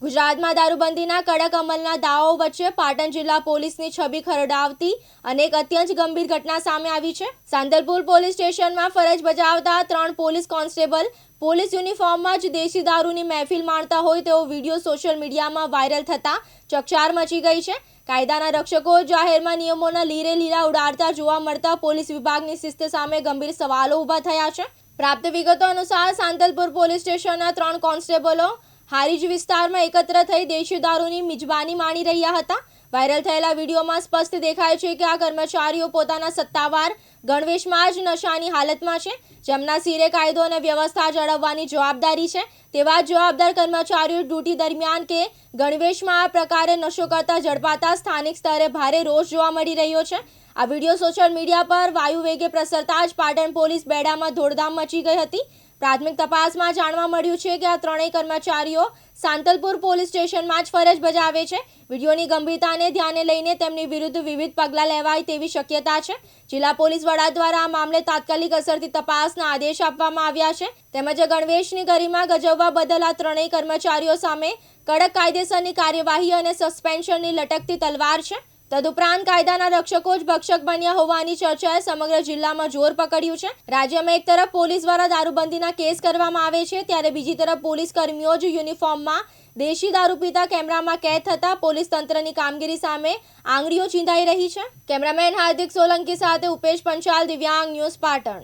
ગુજરાતમાં દારૂબંધીના કડક અમલના દાવાઓ વચ્ચે પાટણ જિલ્લા પોલીસની છબી ખરડાવતી અનેક અત્યંત ગંભીર ઘટના સામે આવી છે। સાંતલપુર પોલીસ સ્ટેશનમાં ફરજ બજાવતા 3 પોલીસ કોન્સ્ટેબલ પોલીસ યુનિફોર્મમાં જ દેશી દારૂની મહેફિલ માણતા હોય તેવો વિડીયો સોશિયલ મીડિયામાં વાયરલ થતા ચકચાર મચી ગઈ છે। કાયદાના રક્ષકો જાહેરમાં નિયમોના લીરે લીરા ઉડાડતા જોવા મળતા પોલીસ વિભાગની શિસ્ત સામે ગંભીર સવાલો ઊભા થયા છે। પ્રાપ્ત વિગતો અનુસાર સાંતલપુર પોલીસ સ્ટેશનના 3 કોન્સ્ટેબલો હારીજ વિસ્તારમાં એકત્ર થઈ દેશી દારૂની મિજબાની માણી રહ્યા હતા। વાયરલ થયેલા વિડીયોમાં સ્પષ્ટ દેખાય છે કે આ કર્મચારીઓ પોતાના સત્તાવાર ગણવેશમાં જ નશાની હાલતમાં છે, જેમના સિરે કાયદો અને વ્યવસ્થા જાળવવાની જવાબદારી છે। તેવા જવાબદાર કર્મચારીઓ ડ્યુટી દરમિયાન કે ગણવેશમાં આ પ્રકારે નશો કરતા ઝડપાતા સ્થાનિક સ્તરે ભારે રોષ જોવા મળી રહ્યો છે। આ વિડીયો સોશિયલ મીડિયા પર વાયુ વેગે પ્રસરતા જ પાટણ પોલીસ બેડામાં દોડધામ મચી ગઈ હતી। પ્રાથમિક તપાસમાં જાણવા મળ્યું છે કે આ ત્રણેય કર્મચારીઓ સાંતલપુર પોલીસ સ્ટેશનમાં જ ફરજ બજાવે છે। વિડીયોની ગંભીરતાને ધ્યાને લઈને તેમની વિરુદ્ધ વિવિધ પગલાં લેવાય તેવી શક્યતા છે। જિલ્લા પોલીસ વડા દ્વારા આ મામલે તાત્કાલિક અસરથી તપાસના આદેશ આપવામાં આવ્યા છે, તેમજ ગણવેશની ગરિમા ગજવવા બદલ આ ત્રણેય કર્મચારીઓ સામે કડક કાયદેસરની કાર્યવાહી અને સસ્પેન્શનની લટકતી તલવાર છે। તદુપરાંત કાયદાના રક્ષકો જ ભક્ષક બન્યા હોવાની ચર્ચાએ સમગ્ર જિલ્લામાં જોર પકડ્યું છે। રાજ્યમાં એક તરફ પોલીસ દ્વારા દારૂબંધીના કેસ કરવામાં આવે છે, ત્યારે બીજી તરફ પોલીસ કર્મીઓ જ યુનિફોર્મમાં દેશી દારૂ પીતા કેમેરામાં કેદ થતા પોલીસ તંત્રની કામગીરી સામે આંગળીઓ ચીંધાઈ રહી છે। કેમેરામેન હાર્દિક સોલંકી સાથે ઉપેશ પંચાલ, દિવ્યાંગ ન્યૂઝ, પાટણ।